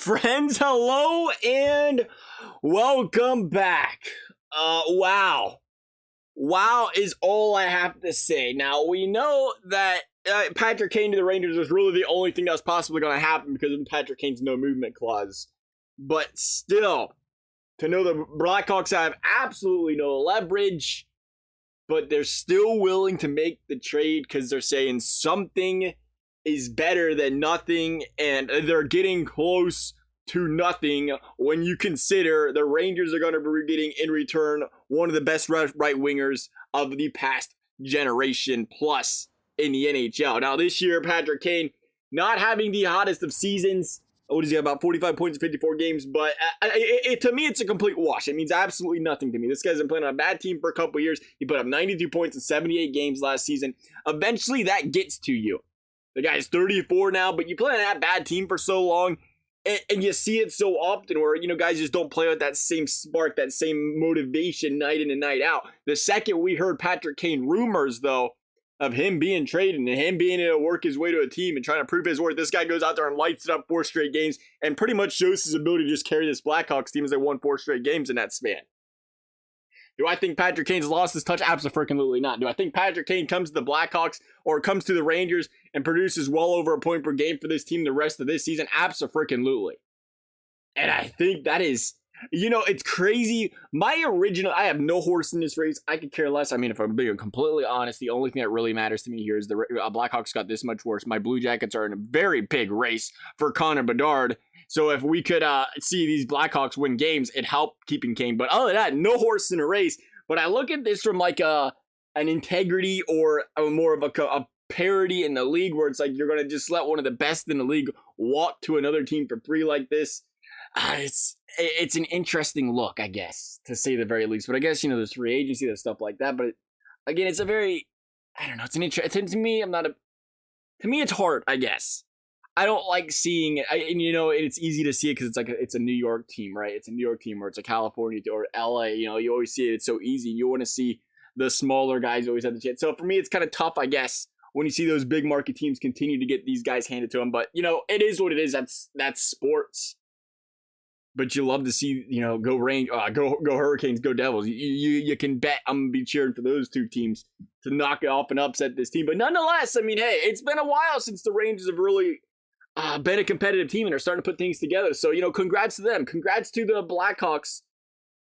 friends, hello and welcome back. Wow. Wow is all I have to say. Now, we know that Patrick Kane to the Rangers was really the only thing that was possibly going to happen because of Patrick Kane's no movement clause. But still, to know the Blackhawks have absolutely no leverage, but they're still willing to make the trade because they're saying something is better than nothing, and they're getting close to nothing when you consider the Rangers are going to be getting in return one of the best right wingers of the past generation plus in the NHL. Now this year, Patrick Kane not having the hottest of seasons. What is he, about 45 points in 54 games? But to me, it's a complete wash. It means absolutely nothing to me. This guy's been playing on a bad team for a couple years. He put up 92 points in 78 games last season. Eventually, that gets to you. The guy's 34 now, but you play on that bad team for so long, and you see it so often where, guys just don't play with that same spark, that same motivation night in and night out. The second we heard Patrick Kane rumors, though, of him being traded and him being able to work his way to a team and trying to prove his worth, this guy goes out there and lights it up 4 straight games and pretty much shows his ability to just carry this Blackhawks team as they won 4 straight games in that span. Do I think Patrick Kane's lost his touch? Absolutely not. Do I think Patrick Kane comes to the Blackhawks or comes to the Rangers and produces well over a point per game for this team the rest of this season? Absolutely. And I think that is, it's crazy. I have no horse in this race. I could care less. I mean, if I'm being completely honest, the only thing that really matters to me here is the Blackhawks got this much worse. My Blue Jackets are in a very big race for Connor Bedard. So if we could see these Blackhawks win games, it'd help keeping Kane. But other than that, no horse in the race. But I look at this from like an integrity or more of a parity in the league where it's like you're going to just let one of the best in the league walk to another team for free like this. It's an interesting look, I guess, to say the very least. But I guess, there's free agency, there's stuff like that. But again, it's a very, I don't know, to me, to me, it's hard, I guess. I don't like seeing it, and it's easy to see it because it's a New York team, right? It's a New York team, or it's a California or LA. You always see it. It's so easy. You want to see the smaller guys always have the chance. So for me, it's kind of tough, I guess, when you see those big market teams continue to get these guys handed to them. But it is what it is. That's sports. But you love to see go Hurricanes, go Devils. You can bet I'm gonna be cheering for those two teams to knock it off and upset this team. But nonetheless, I mean, hey, it's been a while since the Rangers have really been a competitive team and are starting to put things together. So, congrats to them. Congrats to the Blackhawks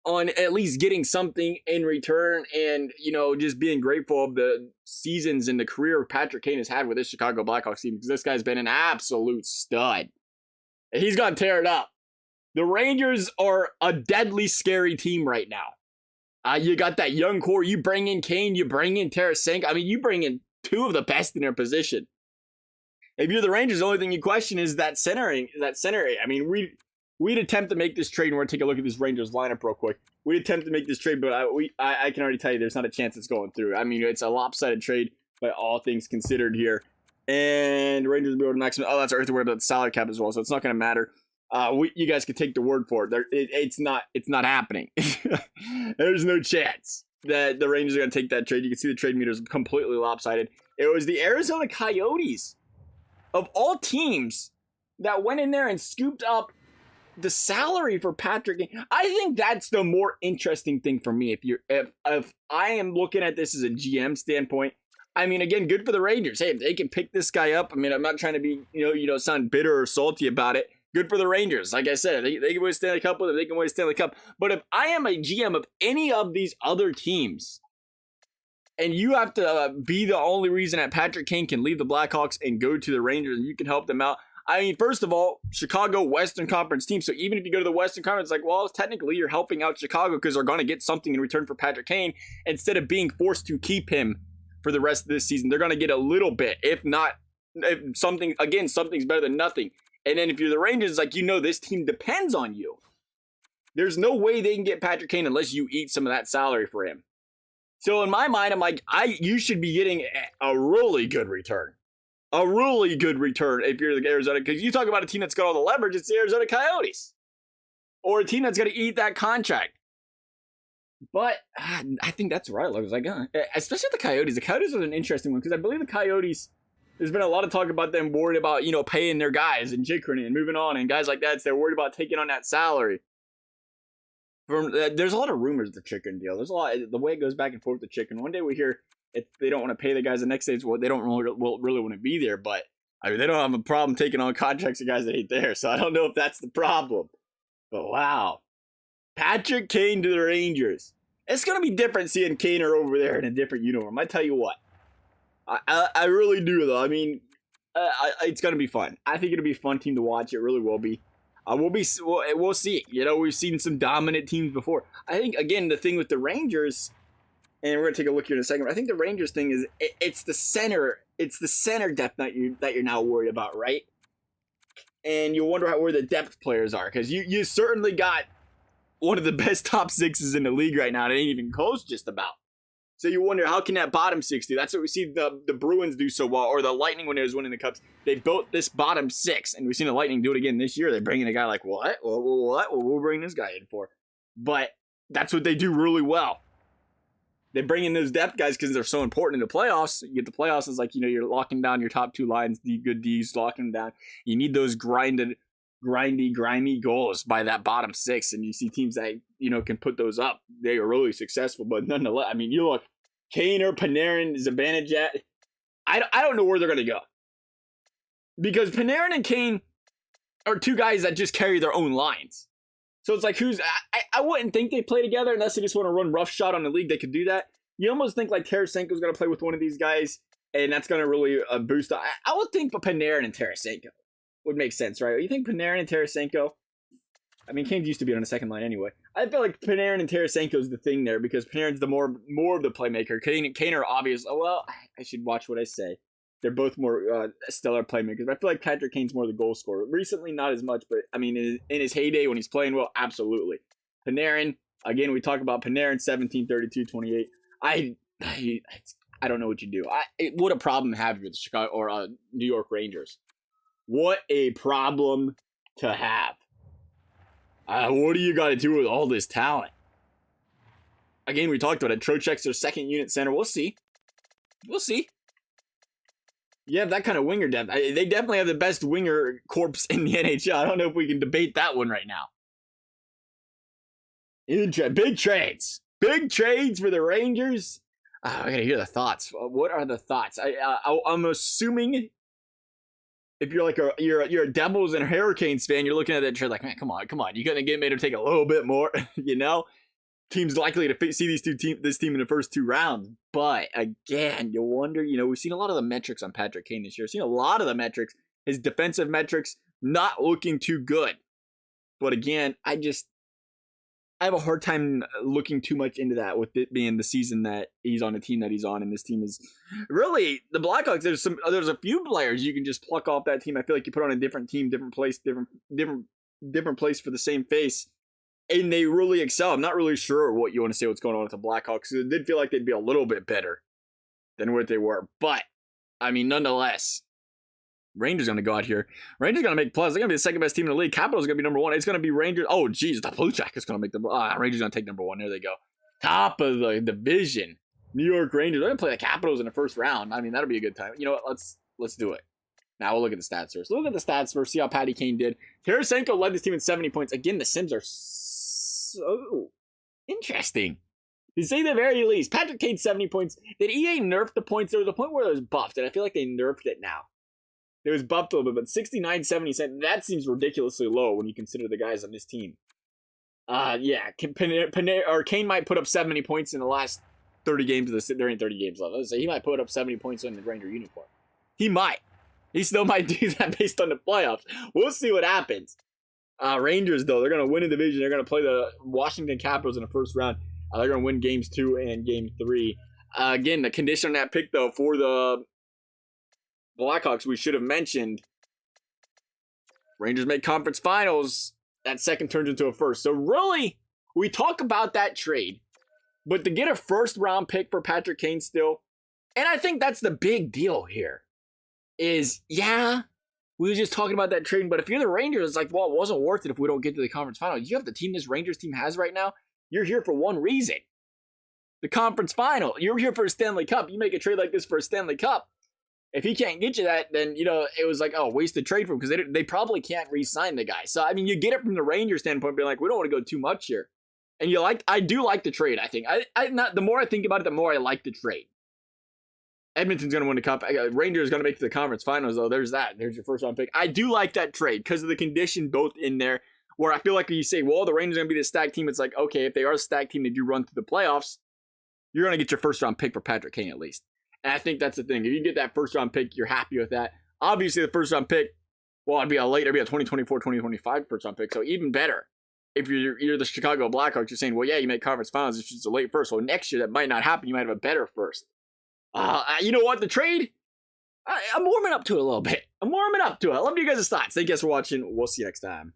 on at least getting something in return and, just being grateful of the seasons and the career Patrick Kane has had with this Chicago Blackhawks team because this guy's been an absolute stud. And he's going to tear it up. The Rangers are a deadly scary team right now. You got that young core. You bring in Kane. You bring in Tarasenko. I mean, you bring in 2 of the best in their position. If you're the Rangers, the only thing you question is that center area. I mean, we'd attempt to make this trade, and we're going to take a look at this Rangers lineup real quick. We'd attempt to make this trade, but I can already tell you there's not a chance it's going through. I mean, it's a lopsided trade by all things considered here. And Rangers will be able to maximum. Oh, that's our worry about the salary cap as well, so it's not going to matter. You guys can take the word for it. It's not happening. There's no chance that the Rangers are going to take that trade. You can see the trade meter is completely lopsided. It was the Arizona Coyotes, of all teams, that went in there and scooped up the salary for Patrick Kane. I think that's the more interesting thing for me. If I am looking at this as a GM standpoint, I mean, again, good for the Rangers. Hey, if they can pick this guy up, I mean, I'm not trying to be, sound bitter or salty about it. Good for the Rangers. Like I said, they can win a Stanley Cup with it. They can win a Stanley Cup. But if I am a GM of any of these other teams, and you have to be the only reason that Patrick Kane can leave the Blackhawks and go to the Rangers, and you can help them out. I mean, first of all, Chicago Western Conference team. So even if you go to the Western Conference, it's like, well, technically you're helping out Chicago because they're going to get something in return for Patrick Kane instead of being forced to keep him for the rest of this season. They're going to get a little bit, if something's better than nothing. And then if you're the Rangers, it's like, this team depends on you. There's no way they can get Patrick Kane unless you eat some of that salary for him. So in my mind, I'm like, you should be getting a really good return. A really good return if you're the Arizona, because you talk about a team that's got all the leverage, it's the Arizona Coyotes. Or a team that's going to eat that contract. But I think that's right. I was like, especially the Coyotes. The Coyotes are an interesting one because I believe the Coyotes There's been a lot of talk about them worried about, paying their guys and Chikrin and moving on and guys like that. So they're worried about taking on that salary. There's a lot of rumors of the Chikrin deal. There's a lot, the way it goes back and forth with the Chikrin. One day we hear they don't want to pay the guys. The next day it's, well, they don't really want to be there. But I mean, they don't have a problem taking on contracts of guys that ain't there. So I don't know if that's the problem. But wow. Patrick Kane to the Rangers. It's going to be different seeing Kane over there in a different uniform. I tell you what. I really do, though. I mean, it's going to be fun. I think it'll be a fun team to watch. It really will be. We'll see. We've seen some dominant teams before. I think, again, the thing with the Rangers, and we're going to take a look here in a second, but I think the Rangers thing is it's the center depth that you're now worried about, right? And you wonder where the depth players are, because you certainly got one of the best top sixes in the league right now. It ain't even close just about. So you wonder, how can that bottom six do? That's what we see the Bruins do so well, or the Lightning when they was winning the Cups. They built this bottom six, and we've seen the Lightning do it again this year. They bring in a guy like, what? What? Well, we'll bring this guy in for. But that's what they do really well. They bring in those depth guys because they're so important in the playoffs. You get the playoffs, it's like, you're locking down your top two lines, the good Ds, locking them down. You need those grimy goals by that bottom six, and you see teams that can put those up. They are really successful, but nonetheless, I mean, you look, Kane or Panarin, Zibanejad, I don't know where they're going to go, because Panarin and Kane are two guys that just carry their own lines. So it's like, I wouldn't think they play together unless they just want to run roughshod on the league. They could do that. You almost think like Tarasenko's going to play with one of these guys, and that's going to really boost. I would think Panarin and Tarasenko would make sense, right? You think Panarin and Tarasenko? I mean, Kane used to be on the second line anyway. I feel like Panarin and Tarasenko is the thing there, because Panarin's the more of the playmaker. Kane are obvious. Oh, well, I should watch what I say. They're both more stellar playmakers. I feel like Patrick Kane's more the goal scorer. Recently, not as much, but I mean, in his heyday when he's playing well, absolutely. Panarin, again, we talk about Panarin, 17, 32, 28. I don't know what you do. What a problem to have with the Chicago or New York Rangers. What a problem to have. What do you got to do with all this talent? Again, we talked about it. Trocheck's their second unit center. We'll see. You have that kind of winger depth. They definitely have the best winger corps in the NHL. I don't know if we can debate that one right now. Big trades. Big trades for the Rangers. I gotta hear the thoughts. What are the thoughts? I'm assuming if you're like you're a Devils and Hurricanes fan, you're looking at that trade like, man, come on. You gotta get made to take a little bit more, Team's likely to see this team in the first two rounds. But again, you wonder, we've seen a lot of the metrics on Patrick Kane this year. We've seen a lot of the metrics. His defensive metrics not looking too good. But again, I have a hard time looking too much into that, with it being the season that he's on, the team that he's on, and this team is really the Blackhawks. There's a few players you can just pluck off that team. I feel like you put on a different team, different place, different place for the same face, and they really excel. I'm not really sure what you want to say what's going on with the Blackhawks. It did feel like they'd be a little bit better than what they were, but I mean, nonetheless, Rangers going to go out here. Rangers going to make plus. They're going to be the second best team in the league. Capitals going to be number one. It's going to be Rangers. Oh, geez, the Blue Jackets going to make the Rangers going to take number one. There they go. Top of the division. New York Rangers. They're going to play the Capitals in the first round. I mean, that'll be a good time. You know what? Let's do it. Now we'll look at the stats first. Look at the stats first. See how Patty Kane did. Tarasenko led this team in 70 points. Again, the Sims are so interesting, to say the very least. Patrick Kane, 70 points. Did EA nerf the points? There was a point where it was buffed, and I feel like they nerfed it now. It was buffed a little bit, but 69, 70 cents, that seems ridiculously low when you consider the guys on this team. Yeah, Kane might put up 70 points in the last 30 games. There ain't 30 games left. So he might put up 70 points in the Ranger uniform. He might. He still might do that based on the playoffs. We'll see what happens. Rangers, though, they're going to win a division. They're going to play the Washington Capitals in the first round. They're going to win games 2 and game 3. Again, the condition on that pick, though, for the Blackhawks, we should have mentioned, Rangers make conference finals. That second turns into a first. So really, we talk about that trade, but to get a first round pick for Patrick Kane still, and I think that's the big deal here, is, yeah, we were just talking about that trade, but if you're the Rangers, it's like, well, it wasn't worth it if we don't get to the conference finals. You have the team this Rangers team has right now. You're here for one reason. The conference final. You're here for a Stanley Cup. You make a trade like this for a Stanley Cup, if he can't get you that, then, it was like, oh, wasted trade for him because they probably can't re-sign the guy. So, I mean, you get it from the Rangers standpoint, being like, we don't want to go too much here. And I do like the trade, I think. The more I think about it, the more I like the trade. Edmonton's going to win the cup. Rangers going to make it to the conference finals, though. There's that. There's your first round pick. I do like that trade because of the condition both in there, where I feel like when you say, well, the Rangers are going to be the stacked team, it's like, okay, if they are a stacked team, they do run through the playoffs, you're going to get your first round pick for Patrick Kane at least. And I think that's the thing. If you get that first round pick, you're happy with that. Obviously, the first round pick, well, it'd be a 2024, 2025 first round pick. So even better. If you're the Chicago Blackhawks, you're saying, well, yeah, you make conference finals, it's just a late first. So next year, that might not happen. You might have a better first. You know what? The trade, I'm warming up to it a little bit. I'm warming up to it. I love you guys' thoughts. Thank you guys for watching. We'll see you next time.